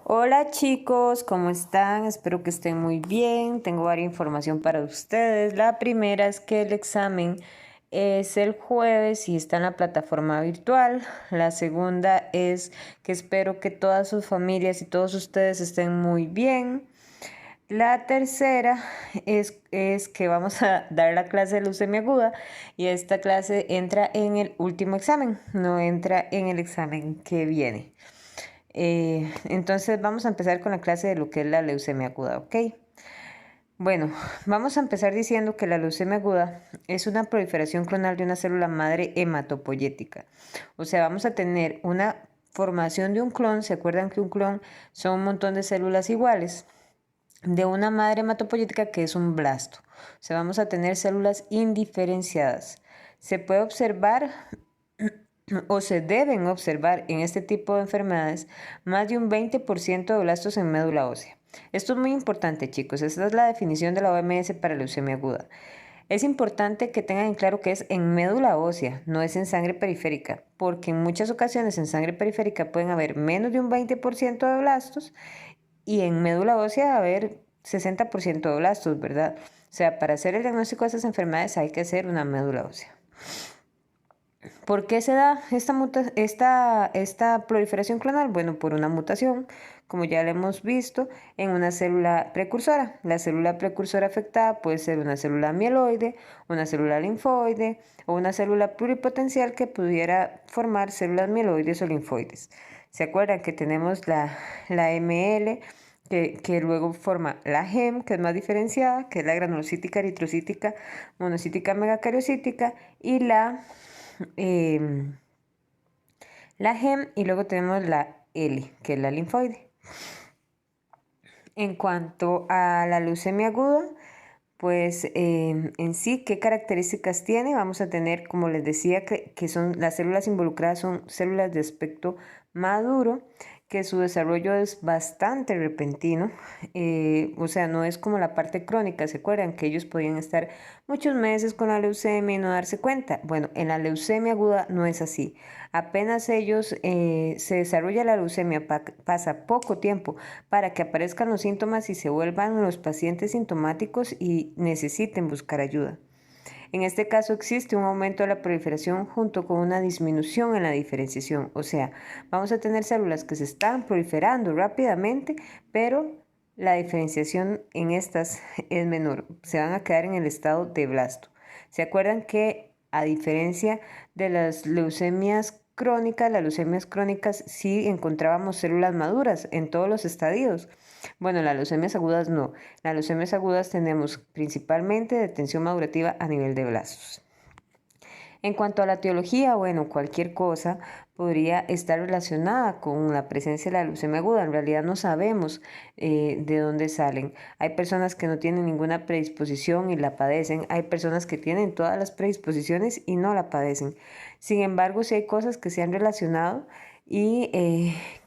Hola chicos, ¿cómo están? Espero que estén muy bien. Tengo varias información para ustedes. La primera es que el examen es el jueves y está en la plataforma virtual. La segunda es que espero que todas sus familias y todos ustedes estén muy bien. La tercera es que vamos a dar la clase de leucemia aguda y esta clase entra en el último examen, no entra en el examen que viene. Entonces vamos a empezar con la clase de lo que es la leucemia aguda, ¿ok? Bueno, vamos a empezar diciendo que la leucemia aguda es una proliferación clonal de una célula madre hematopoyética. O sea, vamos a tener una formación de un clon. ¿Se acuerdan que un clon son un montón de células iguales? De una madre hematopoyética que es un blasto. O sea, vamos a tener células indiferenciadas. Se puede observar o se deben observar en este tipo de enfermedades más de un 20% de blastos en médula ósea. Esto es muy importante, chicos. Esta es la definición de la OMS para leucemia aguda. Es importante que tengan en claro que es en médula ósea, no es en sangre periférica, porque en muchas ocasiones en sangre periférica pueden haber menos de un 20% de blastos y en médula ósea haber 60% de blastos, ¿verdad? O sea, para hacer el diagnóstico de estas enfermedades hay que hacer una médula ósea. ¿Por qué se da esta proliferación clonal? Bueno, por una mutación, como ya lo hemos visto, en una célula precursora. La célula precursora afectada puede ser una célula mieloide, una célula linfoide o una célula pluripotencial que pudiera formar células mieloides o linfoides. ¿Se acuerdan que tenemos la ML? Que luego forma la GEM, que es más diferenciada, que es la granulocítica, eritrocítica, monocítica, megacariocítica, y eh, la GEM, y luego tenemos la L, que es la linfoide. En cuanto a la leucemia aguda, pues en sí, ¿qué características tiene? Vamos a tener, como les decía, que son las células involucradas son células de aspecto maduro, que su desarrollo es bastante repentino, o sea, no es como la parte crónica. ¿Se acuerdan que ellos podían estar muchos meses con la leucemia y no darse cuenta? Bueno, en la leucemia aguda no es así. Apenas ellos se desarrolla la leucemia, pasa poco tiempo para que aparezcan los síntomas y se vuelvan los pacientes sintomáticos y necesiten buscar ayuda. En este caso existe un aumento de la proliferación junto con una disminución en la diferenciación, o sea, vamos a tener células que se están proliferando rápidamente, pero la diferenciación en estas es menor, se van a quedar en el estado de blasto. ¿Se acuerdan que a diferencia de las leucemias crónicas sí encontrábamos células maduras en todos los estadios? Bueno, las leucemias agudas no. Las leucemias agudas tenemos principalmente detención madurativa a nivel de blastos. En cuanto a la etiología, bueno, cualquier cosa podría estar relacionada con la presencia de la leucemia aguda. En realidad no sabemos de dónde salen. Hay personas que no tienen ninguna predisposición y la padecen. Hay personas que tienen todas las predisposiciones y no la padecen. Sin embargo, sí hay cosas que se han relacionado y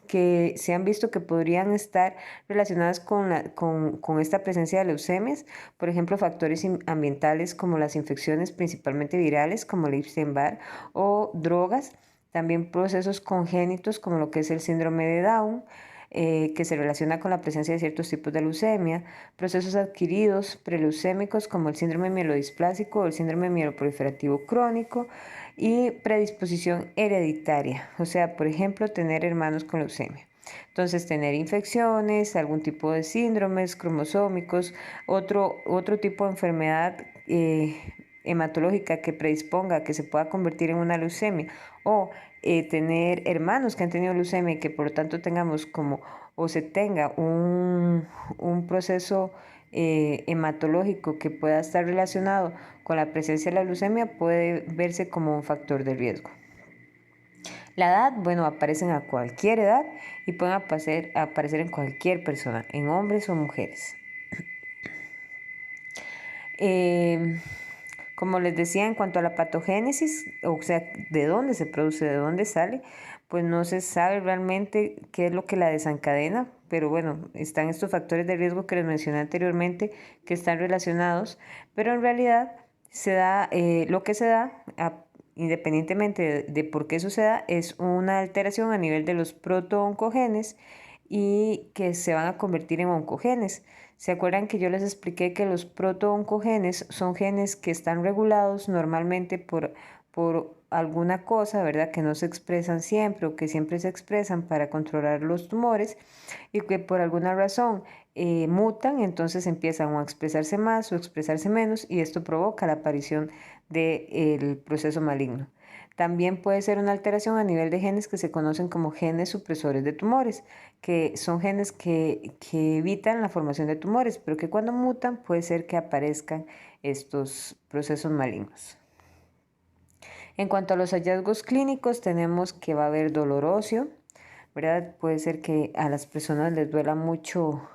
que se han visto que podrían estar relacionadas con esta presencia de leucemias. Por ejemplo, factores ambientales como las infecciones principalmente virales como la Epstein-Barr o drogas. También procesos congénitos como lo que es el síndrome de Down, que se relaciona con la presencia de ciertos tipos de leucemia, procesos adquiridos preleucémicos como el síndrome mielodisplásico o el síndrome mieloproliferativo crónico y predisposición hereditaria, o sea, por ejemplo, tener hermanos con leucemia. Entonces, tener infecciones, algún tipo de síndromes cromosómicos, otro tipo de enfermedad hematológica que predisponga a que se pueda convertir en una leucemia o tener hermanos que han tenido leucemia y que por lo tanto tengamos como o se tenga un proceso hematológico que pueda estar relacionado con la presencia de la leucemia puede verse como un factor de riesgo. La edad, bueno, aparecen a cualquier edad y pueden aparecer en cualquier persona, en hombres o mujeres. Eh, Como les decía, en cuanto a la patogénesis, o sea, de dónde se produce, de dónde sale, pues no se sabe realmente qué es lo que la desencadena, pero bueno, están estos factores de riesgo que les mencioné anteriormente que están relacionados, pero en realidad se da, lo que se da, independientemente de por qué suceda, es una alteración a nivel de los protooncogenes y que se van a convertir en oncogenes. ¿Se acuerdan que yo les expliqué que los protooncogenes son genes que están regulados normalmente por alguna cosa, ¿verdad? Que no se expresan siempre o que siempre se expresan para controlar los tumores y que por alguna razón mutan, entonces empiezan a expresarse más o expresarse menos y esto provoca la aparición del proceso maligno. También puede ser una alteración a nivel de genes que se conocen como genes supresores de tumores, que son genes que evitan la formación de tumores, pero que cuando mutan puede ser que aparezcan estos procesos malignos. En cuanto a los hallazgos clínicos, tenemos que va a haber dolor óseo, ¿verdad? Puede ser que a las personas les duela mucho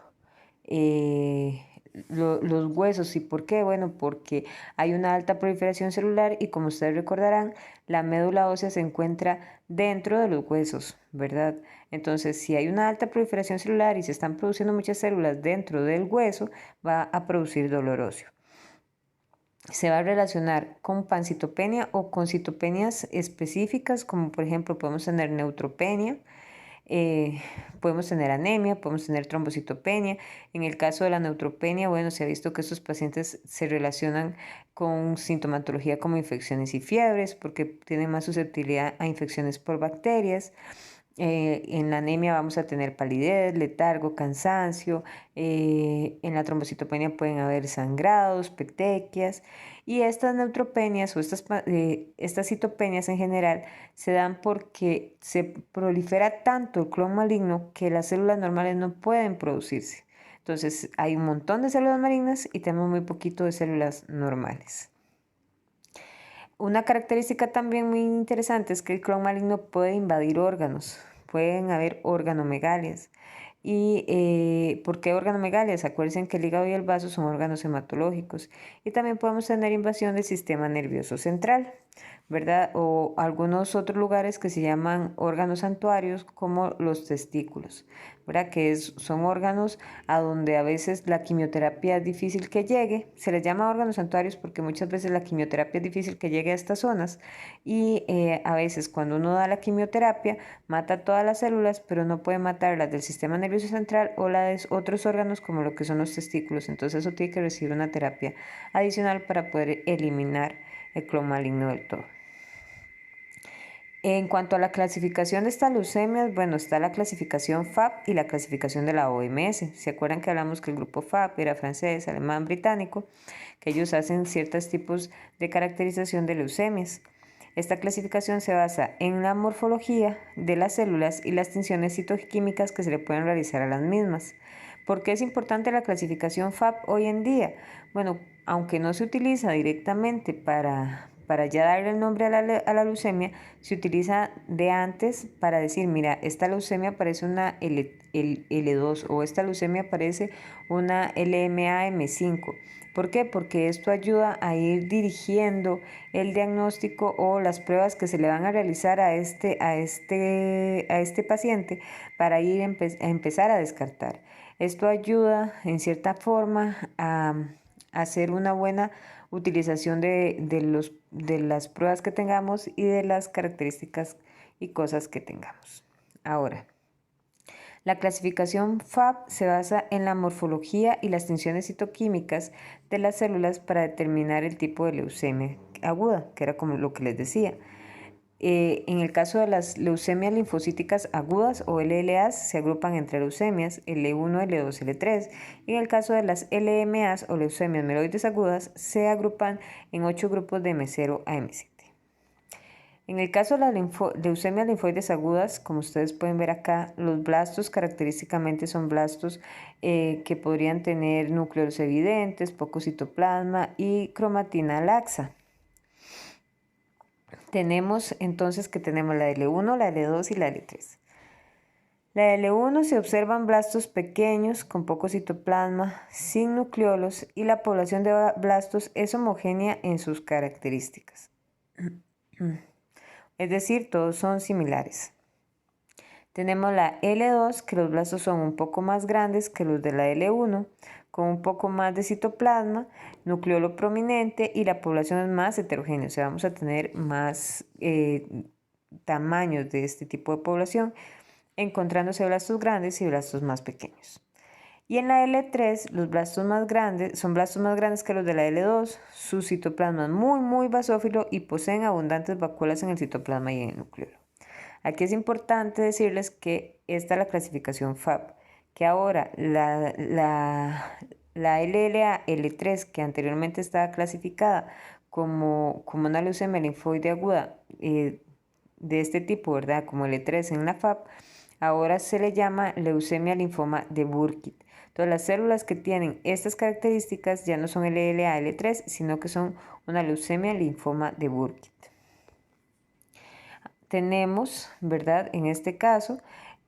los huesos. ¿Y por qué? Bueno, porque hay una alta proliferación celular y como ustedes recordarán, la médula ósea se encuentra dentro de los huesos, ¿verdad? Entonces, si hay una alta proliferación celular y se están produciendo muchas células dentro del hueso, va a producir dolor óseo. Se va a relacionar con pancitopenia o con citopenias específicas, como por ejemplo podemos tener neutropenia, podemos tener anemia, podemos tener trombocitopenia. En el caso de la neutropenia, bueno, se ha visto que estos pacientes se relacionan con sintomatología como infecciones y fiebres porque tienen más susceptibilidad a infecciones por bacterias. En la anemia vamos a tener palidez, letargo, cansancio. En la trombocitopenia pueden haber sangrados, petequias. Y estas neutropenias o estas citopenias en general se dan porque se prolifera tanto el clon maligno que las células normales no pueden producirse. Entonces hay un montón de células malignas y tenemos muy poquito de células normales. Una característica también muy interesante es que el clon maligno puede invadir órganos, pueden haber organomegalias. ¿Y por qué organomegalias? Acuérdense que el hígado y el vaso son órganos hematológicos. Y también podemos tener invasión del sistema nervioso central, ¿verdad? O algunos otros lugares que se llaman órganos santuarios como los testículos, ¿verdad? Son órganos a donde a veces la quimioterapia es difícil que llegue. Se les llama órganos santuarios porque muchas veces la quimioterapia es difícil que llegue a estas zonas y a veces cuando uno da la quimioterapia mata todas las células pero no puede matar las del sistema nervioso central o las de otros órganos como lo que son los testículos. Entonces eso tiene que recibir una terapia adicional para poder eliminar el clon maligno del todo. En cuanto a la clasificación de estas leucemias, bueno, está la clasificación FAB y la clasificación de la OMS. ¿Se acuerdan que hablamos que el grupo FAB era francés, alemán, británico? Que ellos hacen ciertos tipos de caracterización de leucemias. Esta clasificación se basa en la morfología de las células y las tinciones citoquímicas que se le pueden realizar a las mismas. ¿Por qué es importante la clasificación FAB hoy en día? Bueno, aunque no se utiliza directamente para ya darle el nombre a la leucemia, se utiliza de antes para decir, mira, esta leucemia parece una L2 o esta leucemia parece una LMA-M5. ¿Por qué? Porque esto ayuda a ir dirigiendo el diagnóstico o las pruebas que se le van a realizar a este paciente para ir a empezar a descartar. Esto ayuda en cierta forma a hacer una buena utilización de las pruebas que tengamos y de las características y cosas que tengamos. Ahora, la clasificación FAB se basa en la morfología y las tinciones citoquímicas de las células para determinar el tipo de leucemia aguda, que era como lo que les decía. En el caso de las leucemias linfocíticas agudas o LLAs se agrupan entre leucemias L1, L2, L3. Y en el caso de las LMAs o leucemias mieloides agudas se agrupan en 8 grupos de M0 a M7. En el caso de las leucemias linfoides agudas, como ustedes pueden ver acá, los blastos característicamente son blastos que podrían tener núcleos evidentes, poco citoplasma y cromatina laxa. Tenemos entonces que tenemos la L1, la L2 y la L3. La L1 se observan blastos pequeños con poco citoplasma, sin nucleolos y la población de blastos es homogénea en sus características. Es decir, todos son similares. Tenemos la L2, que los blastos son un poco más grandes que los de la L1, con un poco más de citoplasma, nucleolo prominente y la población es más heterogénea, o sea, vamos a tener más tamaños de este tipo de población. encontrándose blastos grandes y blastos más pequeños. Y en la L3 los blastos más grandes son blastos más grandes que los de la L2, su citoplasma es muy basófilo y poseen abundantes vacuolas en el citoplasma y en el nucleolo. Aquí es importante decirles que esta es la clasificación FAB, que ahora la LLA L3, que anteriormente estaba clasificada como una leucemia linfoide aguda de este tipo, ¿verdad? Como L3 en la FAB, ahora se le llama leucemia linfoma de Burkitt. Entonces las células que tienen estas características ya no son LLA L3, sino que son una leucemia linfoma de Burkitt. Tenemos, ¿verdad? En este caso,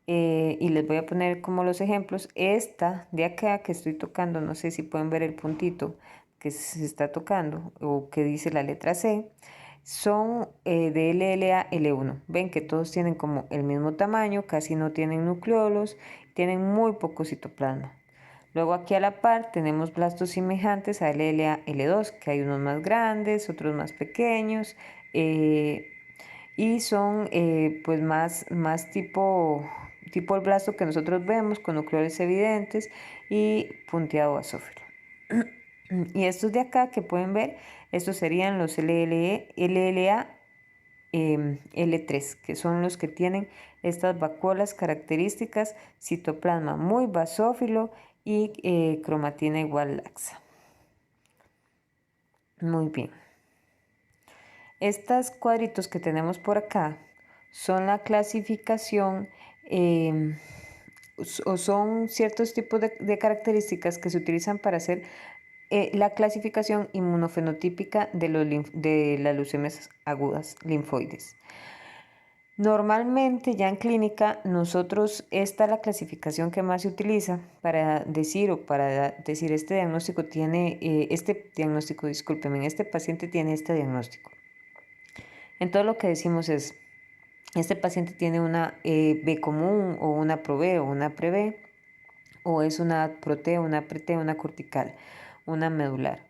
y les voy a poner como los ejemplos, esta de acá que estoy tocando, no sé si pueden ver el puntito que se está tocando o que dice la letra C, son de LLA L1. Ven que todos tienen como el mismo tamaño, casi no tienen nucleolos, tienen muy poco citoplasma. Luego aquí a la par tenemos blastos semejantes a LLA L2, que hay unos más grandes, otros más pequeños, y son pues más tipo el blasto que nosotros vemos con nucleoles evidentes y punteado basófilo. Y estos de acá que pueden ver, estos serían los LLA L3, que son los que tienen estas vacuolas características, citoplasma muy basófilo y cromatina igual laxa. Muy bien. Estos cuadritos que tenemos por acá son la clasificación o son ciertos tipos de características que se utilizan para hacer la clasificación inmunofenotípica de las leucemias agudas linfoides. Normalmente ya en clínica esta es la clasificación que más se utiliza para decir este diagnóstico este paciente tiene este diagnóstico. Entonces lo que decimos es, este paciente tiene una B común o una ProB o una PreB, o es una ProT, una PreT, una cortical, una medular.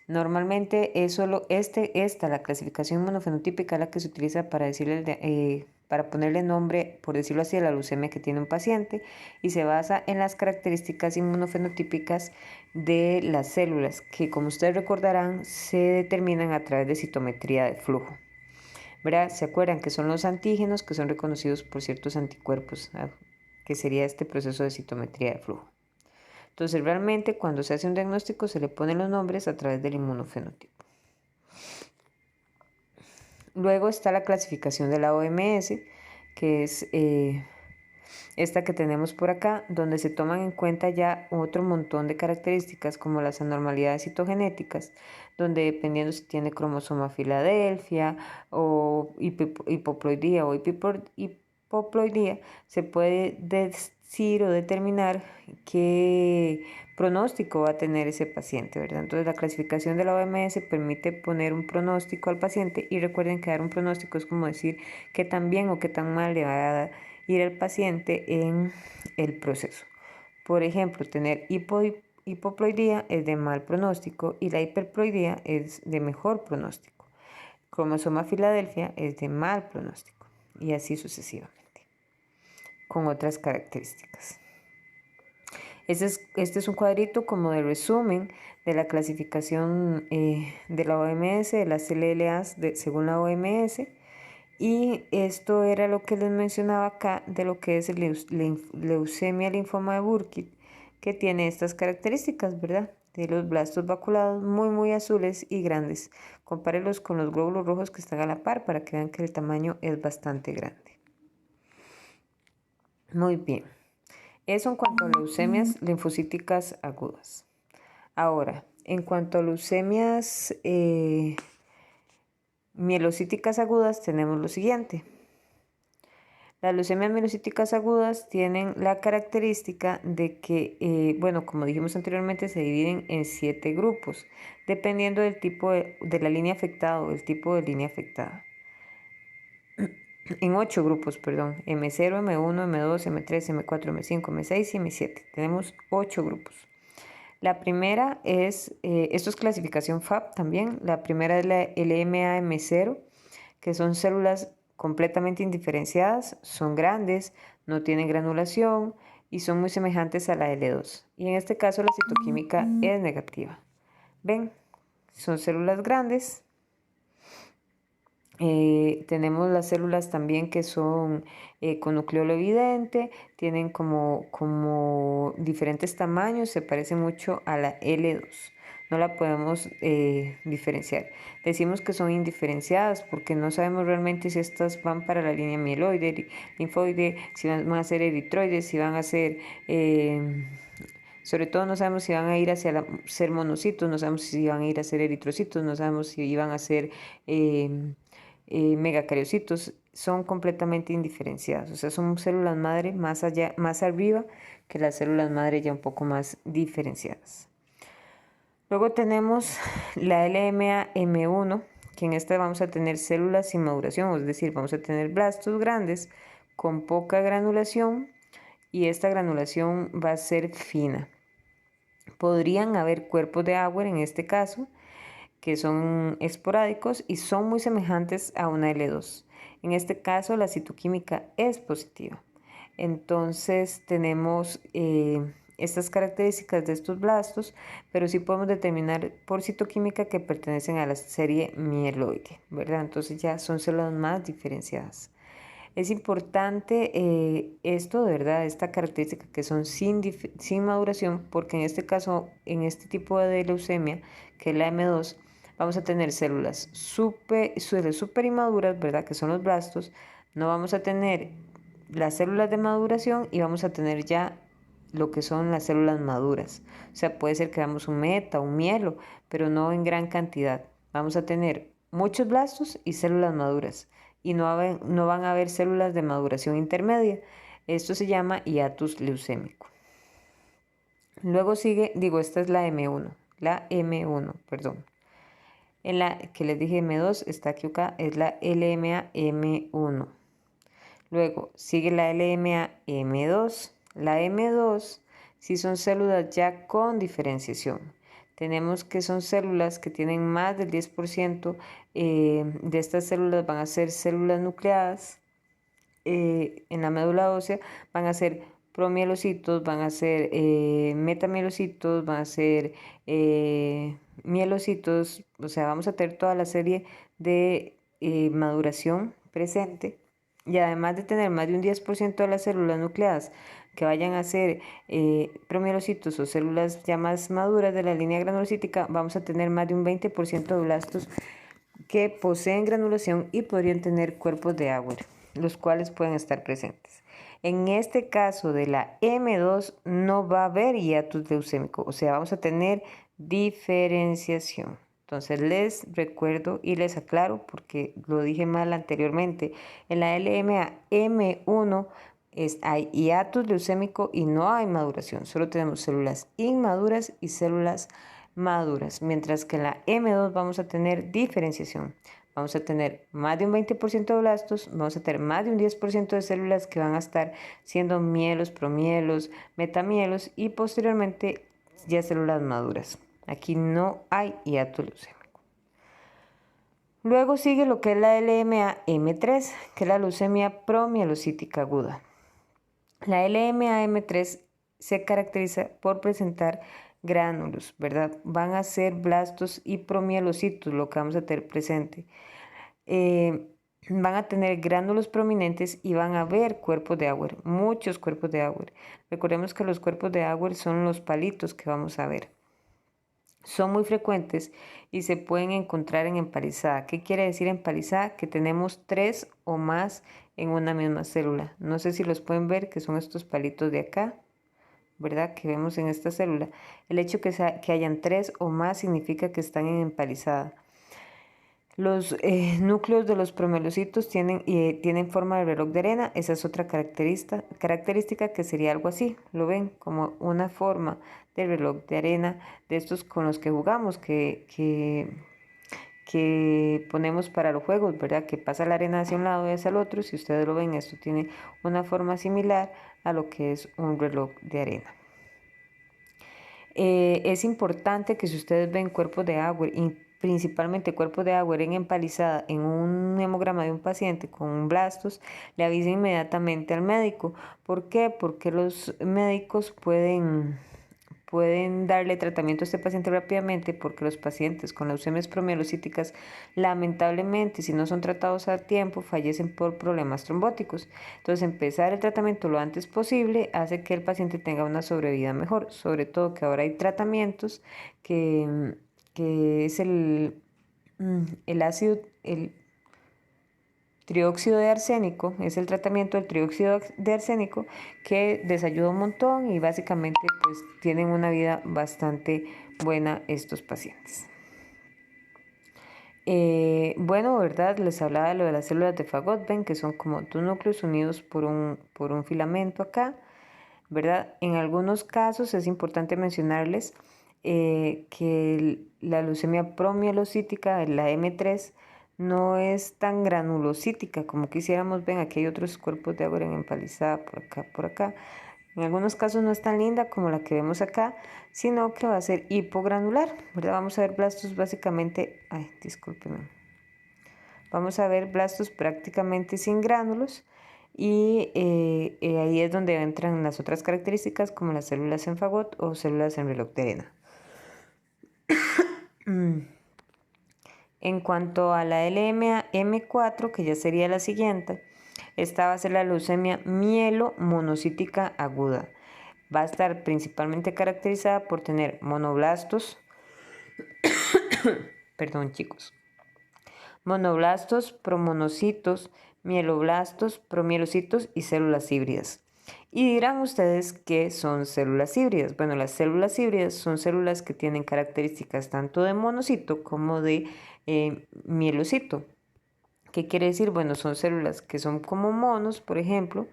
Normalmente es solo la clasificación monofenotípica la que se utiliza para para ponerle nombre, por decirlo así, a la leucemia que tiene un paciente y se basa en las características inmunofenotípicas de las células que, como ustedes recordarán, se determinan a través de citometría de flujo. ¿Verdad? ¿Se acuerdan que son los antígenos que son reconocidos por ciertos anticuerpos, que sería este proceso de citometría de flujo? Entonces, realmente cuando se hace un diagnóstico se le ponen los nombres a través del inmunofenotipo. Luego está la clasificación de la OMS, que es esta que tenemos por acá, donde se toman en cuenta ya otro montón de características como las anormalidades citogenéticas, donde dependiendo si tiene cromosoma Filadelfia o hipoploidía o hipoploidía, se puede decir o determinar qué pronóstico va a tener ese paciente, ¿verdad? Entonces la clasificación de la OMS permite poner un pronóstico al paciente y recuerden que dar un pronóstico es como decir qué tan bien o qué tan mal le va a ir al paciente en el proceso. Por ejemplo, tener hipoploidía es de mal pronóstico y la hiperploidía es de mejor pronóstico. Cromosoma Filadelfia es de mal pronóstico y así sucesivamente, con otras características. Este es un cuadrito como de resumen de la clasificación de la OMS, de las LLAs según la OMS. Y esto era lo que les mencionaba acá de lo que es leucemia linfoma de Burkitt, que tiene estas características, ¿verdad? De los blastos vaculados muy azules y grandes. Compárenlos con los glóbulos rojos que están a la par para que vean que el tamaño es bastante grande. Muy bien. Eso en cuanto a leucemias linfocíticas agudas. Ahora, en cuanto a leucemias mielocíticas agudas, tenemos lo siguiente. Las leucemias mielocíticas agudas tienen la característica de que, como dijimos anteriormente, se dividen en 7 grupos, dependiendo del tipo de la línea afectada o del tipo de línea afectada. En 8 grupos, perdón, M0, M1, M2, M3, M4, M5, M6 y M7. Tenemos 8 grupos. La primera es, esto es clasificación FAB también, la primera es la LMA-M0, que son células completamente indiferenciadas, son grandes, no tienen granulación y son muy semejantes a la L2. Y en este caso la citoquímica es negativa. ¿Ven? Son células grandes. Tenemos las células también que son con nucleolo evidente, tienen como diferentes tamaños, se parece mucho a la L2. No la podemos diferenciar. Decimos que son indiferenciadas porque no sabemos realmente si estas van para la línea mieloide, linfoide, si van a ser eritroides, si van a ser... sobre todo no sabemos si van a ir hacia ser monocitos, no sabemos si van a ir a ser eritrocitos, no sabemos si iban a ser megacariocitos. Son completamente indiferenciadas, o sea, son células madre más allá, más arriba que las células madre ya un poco más diferenciadas. Luego tenemos la LMA-M1, que en esta vamos a tener células sin maduración, es decir, vamos a tener blastos grandes con poca granulación y esta granulación va a ser fina. Podrían haber cuerpos de Auer en este caso, que son esporádicos y son muy semejantes a una L2. En este caso, la citoquímica es positiva. Entonces, tenemos estas características de estos blastos, pero sí podemos determinar por citoquímica que pertenecen a la serie mieloide, ¿verdad? Entonces ya son células más diferenciadas. Es importante esto, de verdad, esta característica que son sin maduración, porque en este caso, en este tipo de leucemia, que es la M2, vamos a tener células súper inmaduras, ¿verdad? Que son los blastos. No vamos a tener las células de maduración y vamos a tener ya lo que son las células maduras. O sea, puede ser que veamos un meta, un mielo, pero no en gran cantidad. Vamos a tener muchos blastos y células maduras y no van a haber células de maduración intermedia. Esto se llama hiatus leucémico. Luego sigue, esta es la M1, perdón. En la que les dije M2, está aquí acá, es la LMA M1. Luego sigue la LMA M2. La M2 sí son células ya con diferenciación. Tenemos que son células que tienen más del 10% de estas células van a ser células nucleadas en la médula ósea, van a ser promielocitos, van a ser metamielocitos, van a ser mielocitos, o sea, vamos a tener toda la serie de maduración presente. Y además de tener más de un 10% de las células nucleadas que vayan a ser promielocitos o células ya más maduras de la línea granulocítica, vamos a tener más de un 20% de blastos que poseen granulación y podrían tener cuerpos de Auer, los cuales pueden estar presentes. En este caso de la M2 no va a haber hiatus leucémico, o sea, vamos a tener diferenciación. Entonces les recuerdo y les aclaro porque lo dije mal anteriormente. En la LMA M1 hay hiatus leucémico y no hay maduración. Solo tenemos células inmaduras y células maduras. Mientras que en la M2 vamos a tener diferenciación. Vamos a tener más de un 20% de blastos, vamos a tener más de un 10% de células que van a estar siendo mielos, promielos, metamielos y posteriormente ya células maduras. Aquí no hay hiato leucémico. Luego sigue lo que es la LMA-M3, que es la leucemia promielocítica aguda. La LMA-M3 se caracteriza por presentar gránulos, ¿verdad? Van a ser blastos y promielocitos, lo que vamos a tener presente. Van a tener gránulos prominentes y van a haber cuerpos de Auer, muchos cuerpos de Auer. Recordemos que los cuerpos de Auer son los palitos que vamos a ver. Son muy frecuentes y se pueden encontrar en empalizada. ¿Qué quiere decir empalizada? Que tenemos 3 o más en una misma célula. No sé si los pueden ver, que son estos palitos de acá, ¿verdad? Que vemos en esta célula. El hecho que hayan 3 o más significa que están en empalizada. Los núcleos de los promelocitos tienen forma de reloj de arena. Esa es otra característica que sería algo así. Lo ven como una forma de reloj de arena de estos con los que jugamos, que ponemos para los juegos, ¿verdad? Que pasa la arena hacia un lado y hacia el otro. Si ustedes lo ven, esto tiene una forma similar a lo que es un reloj de arena. Es importante que si ustedes ven cuerpos de Auer, principalmente cuerpos de agua empalizada en un hemograma de un paciente con blastos, le avisa inmediatamente al médico. ¿Por qué? Porque los médicos pueden darle tratamiento a este paciente rápidamente, porque los pacientes con leucemias promielocíticas, lamentablemente, si no son tratados a tiempo, fallecen por problemas trombóticos. Entonces, empezar el tratamiento lo antes posible hace que el paciente tenga una sobrevida mejor, sobre todo que ahora hay tratamientos que es el ácido, el trióxido de arsénico, es el tratamiento del trióxido de arsénico que les ayuda un montón y básicamente pues tienen una vida bastante buena estos pacientes. Bueno, ¿verdad? Les hablaba de lo de las células de Fagot, ven que son como dos núcleos unidos por un filamento acá, ¿verdad? En algunos casos es importante mencionarles que la leucemia promielocítica, la M3, no es tan granulocítica como quisiéramos. Ven, aquí hay otros cuerpos de agua empalizada por acá, por acá. En algunos casos no es tan linda como la que vemos acá, sino que va a ser hipogranular, ¿verdad? Vamos a ver blastos básicamente, discúlpenme. Vamos a ver blastos prácticamente sin gránulos y ahí es donde entran las otras características como las células en fagot o células en reloj de arena. En cuanto a la LMA M4, que ya sería la siguiente, esta va a ser la leucemia mielomonocítica aguda. Va a estar principalmente caracterizada por tener monoblastos, perdón chicos, monoblastos, promonocitos, mieloblastos, promielocitos y células híbridas. Y dirán ustedes qué son células híbridas. Bueno, las células híbridas son células que tienen características tanto de monocito como de mielocito. ¿Qué quiere decir? Bueno, son células que son como monos, por ejemplo,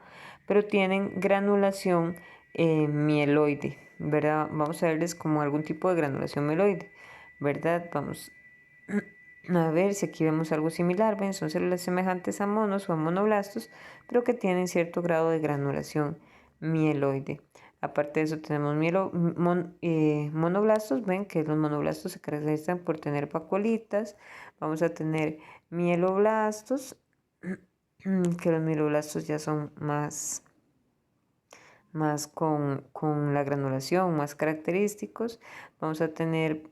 pero tienen granulación mieloide, ¿verdad? Vamos a verles como algún tipo de granulación mieloide, ¿verdad? Vamos a ver si aquí vemos algo similar. ¿Ven? Son células semejantes a monos o a monoblastos, pero que tienen cierto grado de granulación mieloide. Aparte de eso tenemos monoblastos. Ven que los monoblastos se caracterizan por tener vacuolitas. Vamos a tener mieloblastos, que los mieloblastos ya son más con la granulación, más característicos. Vamos a tener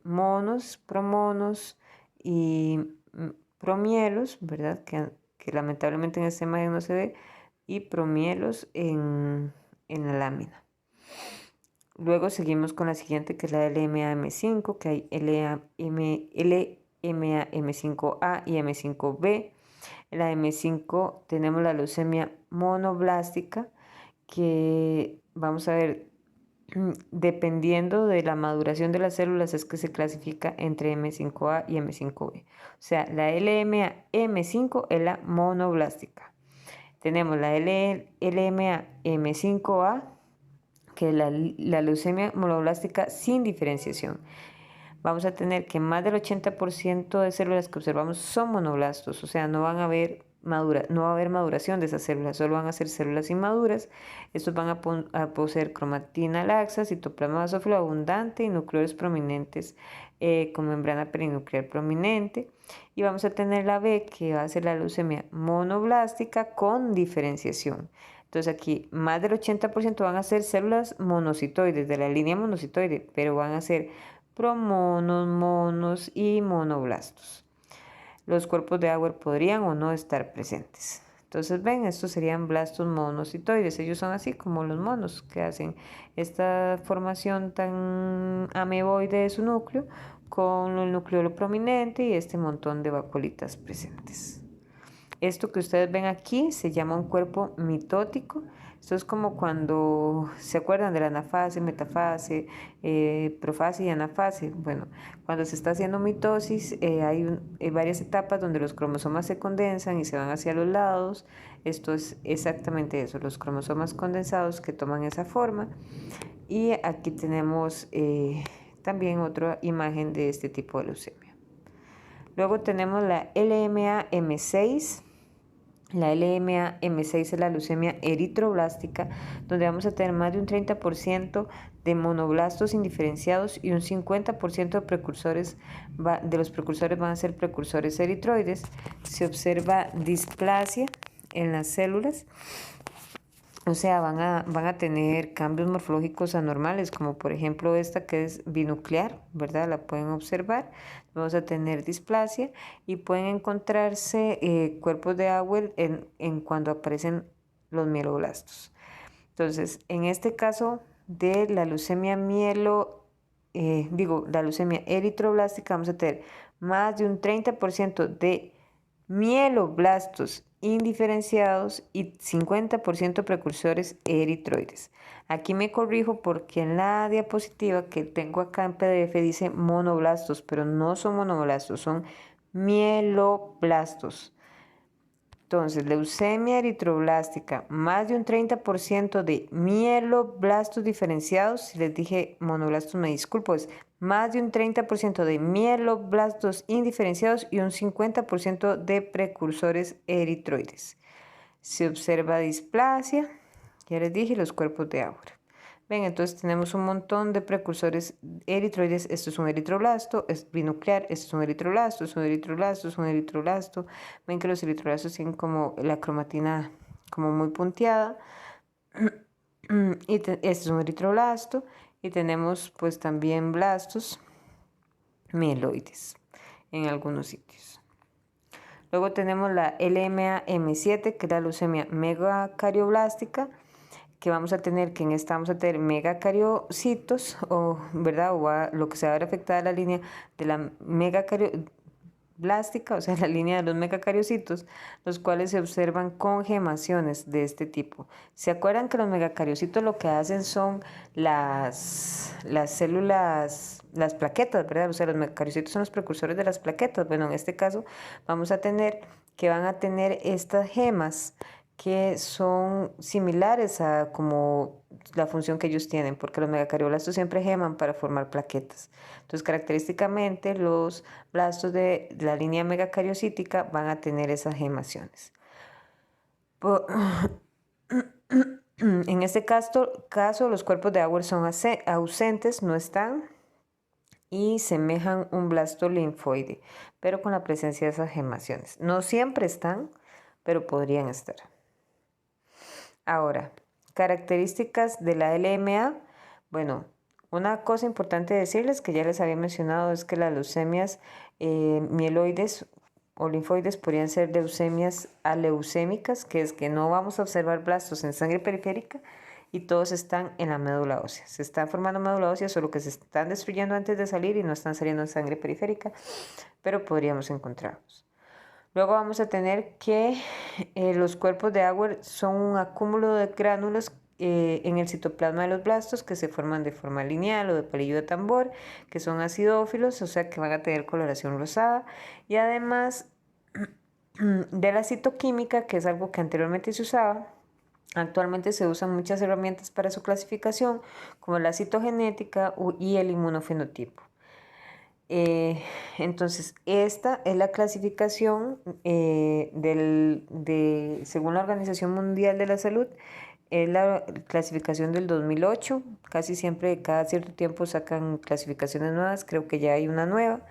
monos, promonos y promielos, ¿verdad? Que lamentablemente en esta imagen no se ve, y promielos en la lámina. Luego seguimos con la siguiente, que es la LMA-M5, que hay LMA-M5A y M5B. En la M5 tenemos la leucemia monoblástica, que vamos a ver, dependiendo de la maduración de las células es que se clasifica entre M5A y M5B. O sea, la LMA-M5 es la monoblástica. Tenemos la LMA-M5A, que es la leucemia monoblástica sin diferenciación. Vamos a tener que más del 80% de células que observamos son monoblastos, o sea, no va a haber maduración de esas células, solo van a ser células inmaduras. Estos van a poseer cromatina laxa, citoplasma basófilo abundante y núcleos prominentes con membrana perinuclear prominente. Y vamos a tener la B, que va a ser la leucemia monoblástica con diferenciación. Entonces aquí más del 80% van a ser células monocitoides, de la línea monocitoide, pero van a ser promonos, monos y monoblastos. Los cuerpos de agua podrían o no estar presentes. Entonces ven, estos serían blastos monocitoides. Ellos son así como los monos, que hacen esta formación tan ameboide de su núcleo con el núcleo prominente y este montón de vacuolitas presentes. Esto que ustedes ven aquí se llama un cuerpo mitótico. Esto es como cuando se acuerdan de la anafase, metafase, profase y anafase. Bueno, cuando se está haciendo mitosis hay varias etapas donde los cromosomas se condensan y se van hacia los lados. Esto es exactamente eso, los cromosomas condensados que toman esa forma. Y aquí tenemos también otra imagen de este tipo de leucemia. Luego tenemos la LMA-M6. La LMA-M6 es la leucemia eritroblástica, donde vamos a tener más de un 30% de monoblastos indiferenciados y un 50% de los precursores van a ser precursores eritroides. Se observa displasia en las células, o sea, van a tener cambios morfológicos anormales, como por ejemplo esta que es binuclear, ¿verdad? La pueden observar. Vamos a tener displasia y pueden encontrarse cuerpos de Auer en cuando aparecen los mieloblastos. Entonces, en este caso de la leucemia la leucemia eritroblástica, vamos a tener más de un 30% de mieloblastos indiferenciados y 50% precursores eritroides. Aquí me corrijo porque en la diapositiva que tengo acá en PDF dice monoblastos, pero no son monoblastos, son mieloblastos. Entonces, leucemia eritroblástica, más de un 30% de mieloblastos diferenciados. Si les dije monoblastos, me disculpo, es más de un 30% de mieloblastos indiferenciados y un 50% de precursores eritroides. Se observa displasia, ya les dije, los cuerpos de Auer. Ven, entonces tenemos un montón de precursores eritroides. Esto es un eritroblasto, es binuclear, esto es un eritroblasto, es un eritroblasto, es un eritroblasto. Ven que los eritroblastos tienen como la cromatina como muy punteada. Este es un eritroblasto y tenemos pues también blastos mieloides en algunos sitios. Luego tenemos la LMA-M7, que es la leucemia megacariobblástica, que vamos a tener, que en esta vamos a tener megacariocitos, ¿verdad? Lo que se va a ver afectada la línea de la megacariblástica, o sea, la línea de los megacariocitos, los cuales se observan con gemaciones de este tipo. ¿Se acuerdan que los megacariocitos lo que hacen son las células, las plaquetas, ¿verdad? O sea, los megacariocitos son los precursores de las plaquetas. Bueno, en este caso vamos a tener que van a tener estas gemas que son similares a como la función que ellos tienen, porque los megacardioblastos siempre geman para formar plaquetas. Entonces, característicamente, los blastos de la línea megacariocítica van a tener esas gemaciones. En este caso, los cuerpos de Auer son ausentes, no están, y semejan un blasto linfoide, pero con la presencia de esas gemaciones. No siempre están, pero podrían estar. Ahora, características de la LMA. Bueno, una cosa importante decirles que ya les había mencionado es que las leucemias mieloides o linfoides podrían ser leucemias aleucémicas, que es que no vamos a observar blastos en sangre periférica y todos están en la médula ósea. Se están formando médula ósea, solo que se están destruyendo antes de salir y no están saliendo en sangre periférica, pero podríamos encontrarlos. Luego vamos a tener que los cuerpos de Auer son un acúmulo de gránulos en el citoplasma de los blastos que se forman de forma lineal o de palillo de tambor, que son acidófilos, o sea que van a tener coloración rosada, y además de la citoquímica, que es algo que anteriormente se usaba. Actualmente se usan muchas herramientas para su clasificación, como la citogenética y el inmunofenotipo. Entonces, esta es la clasificación según la Organización Mundial de la Salud, es la clasificación del 2008. Casi siempre, cada cierto tiempo sacan clasificaciones nuevas, creo que ya hay una nueva.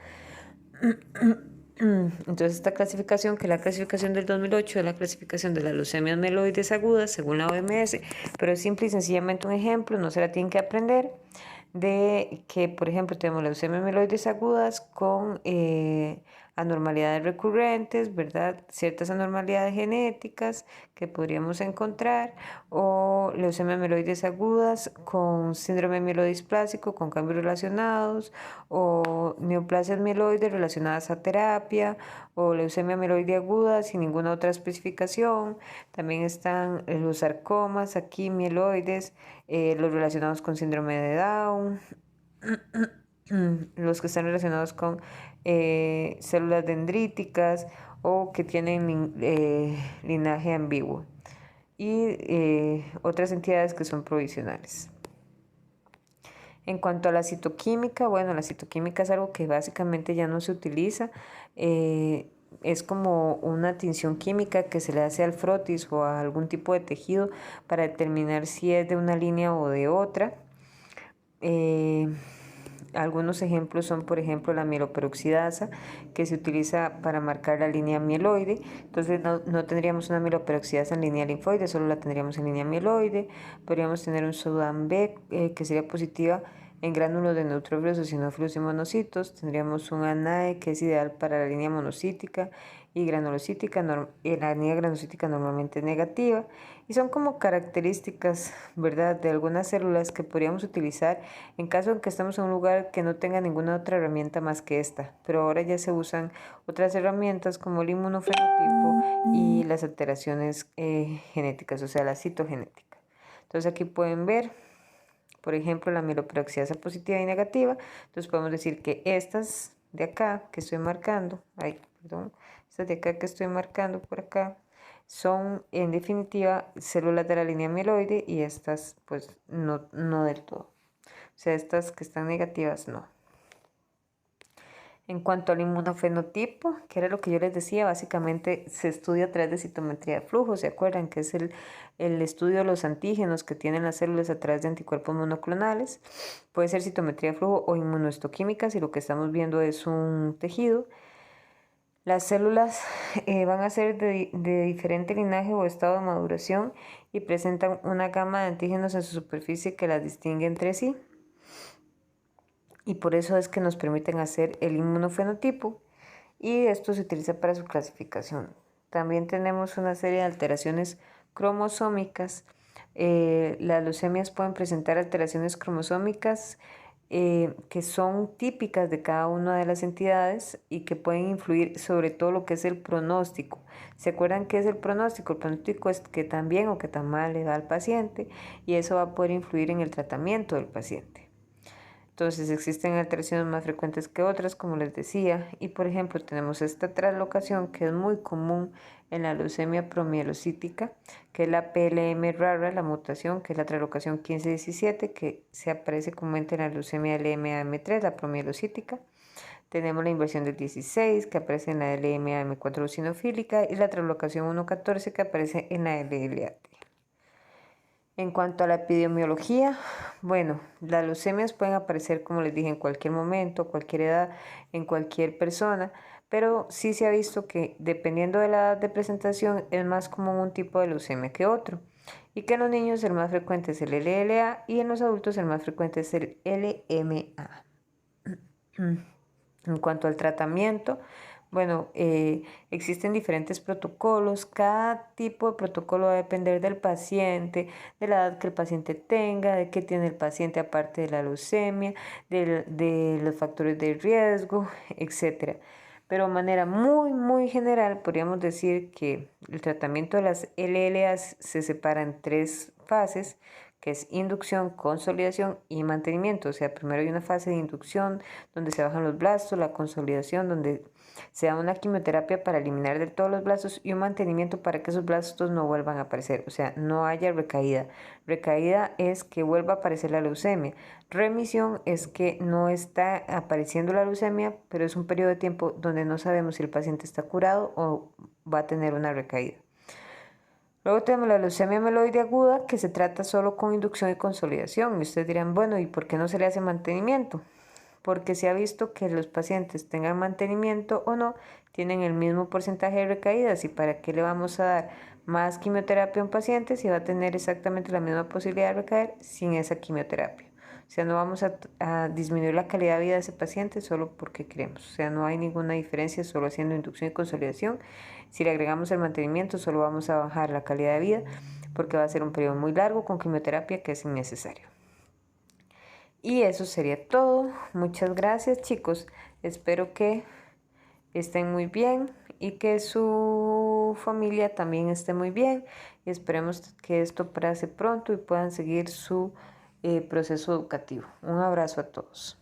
Entonces, esta clasificación, que es la clasificación del 2008, es la clasificación de las leucemias mieloides agudas según la OMS, pero es simple y sencillamente un ejemplo, no se la tienen que aprender, de que, por ejemplo, tenemos leucemias mieloides agudas con anormalidades recurrentes, ¿verdad? Ciertas anormalidades genéticas que podríamos encontrar, o leucemias mieloides agudas con síndrome mielodisplásico, con cambios relacionados, o neoplasias mieloides relacionadas a terapia, o leucemia mieloide aguda sin ninguna otra especificación. También están los sarcomas aquí mieloides, los relacionados con síndrome de Down, los que están relacionados con células dendríticas o que tienen linaje ambiguo, y otras entidades que son provisionales. En cuanto a la citoquímica, bueno, la citoquímica es algo que básicamente ya no se utiliza. es como una tinción química que se le hace al frotis o a algún tipo de tejido para determinar si es de una línea o de otra. Algunos ejemplos son, por ejemplo, la mieloperoxidasa, que se utiliza para marcar la línea mieloide. Entonces no tendríamos una mieloperoxidasa en línea linfoide, solo la tendríamos en línea mieloide. Podríamos tener un SODAM B, que sería positiva en gránulos de neutrófilos, eosinófilos y monocitos. Tendríamos un ANAE, que es ideal para la línea monocítica y granulocítica. La línea granulocítica normalmente es negativa. Y son como características, ¿verdad?, de algunas células que podríamos utilizar en caso de que estemos en un lugar que no tenga ninguna otra herramienta más que esta. Pero ahora ya se usan otras herramientas como el inmunofenotipo y las alteraciones genéticas, o sea, la citogenética. Entonces aquí pueden ver, por ejemplo, la mieloperoxidasa positiva y negativa. Entonces podemos decir que estas de acá que estoy marcando, estas de acá que estoy marcando por acá, son en definitiva células de la línea mieloide y estas pues no del todo. O sea, estas que están negativas no. En cuanto al inmunofenotipo, que era lo que yo les decía, básicamente se estudia a través de citometría de flujo. ¿Se acuerdan? Que es el estudio de los antígenos que tienen las células a través de anticuerpos monoclonales. Puede ser citometría de flujo o inmunohistoquímica si lo que estamos viendo es un tejido. Las células van a ser de diferente linaje o estado de maduración y presentan una gama de antígenos en su superficie que las distingue entre sí. Y por eso es que nos permiten hacer el inmunofenotipo y esto se utiliza para su clasificación. También tenemos una serie de alteraciones cromosómicas. Las leucemias pueden presentar alteraciones cromosómicas que son típicas de cada una de las entidades y que pueden influir sobre todo lo que es el pronóstico. ¿Se acuerdan qué es el pronóstico? El pronóstico es qué tan bien o qué tan mal le da al paciente y eso va a poder influir en el tratamiento del paciente. Entonces existen alteraciones más frecuentes que otras, como les decía, y por ejemplo tenemos esta traslocación que es muy común en la leucemia promielocítica, que es la PLM rara, la mutación, que es la traslocación 1517, que se aparece comúnmente en la leucemia LMAM3, la promielocítica. Tenemos la inversión del 16, que aparece en la LMAM4 eosinofílica, y la traslocación 114, que aparece en la LLAT. En cuanto a la epidemiología, bueno, las leucemias pueden aparecer, como les dije, en cualquier momento, cualquier edad, en cualquier persona, pero sí se ha visto que dependiendo de la edad de presentación es más común un tipo de leucemia que otro, y que en los niños el más frecuente es el LLA y en los adultos el más frecuente es el LMA. En cuanto al tratamiento, bueno, existen diferentes protocolos. Cada tipo de protocolo va a depender del paciente, de la edad que el paciente tenga, de qué tiene el paciente aparte de la leucemia, de los factores de riesgo, etc. Pero de manera muy general, podríamos decir que el tratamiento de las LLAs se separa en 3 fases, que es inducción, consolidación y mantenimiento. O sea, primero hay una fase de inducción donde se bajan los blastos, la consolidación donde se da una quimioterapia para eliminar del todo los blastos y un mantenimiento para que esos blastos no vuelvan a aparecer, o sea, no haya recaída. Recaída es que vuelva a aparecer la leucemia. Remisión es que no está apareciendo la leucemia, pero es un periodo de tiempo donde no sabemos si el paciente está curado o va a tener una recaída. Luego tenemos la leucemia mieloide aguda, que se trata solo con inducción y consolidación. Y ustedes dirán, bueno, ¿y por qué no se le hace mantenimiento? Porque se ha visto que los pacientes tengan mantenimiento o no, tienen el mismo porcentaje de recaídas. ¿Y para qué le vamos a dar más quimioterapia a un paciente si va a tener exactamente la misma posibilidad de recaer sin esa quimioterapia? O sea, no vamos a disminuir la calidad de vida de ese paciente solo porque queremos. O sea, no hay ninguna diferencia solo haciendo inducción y consolidación. Si le agregamos el mantenimiento, solo vamos a bajar la calidad de vida porque va a ser un periodo muy largo con quimioterapia que es innecesario. Y eso sería todo. Muchas gracias, chicos. Espero que estén muy bien y que su familia también esté muy bien. Y esperemos que esto pase pronto y puedan seguir su proceso educativo. Un abrazo a todos.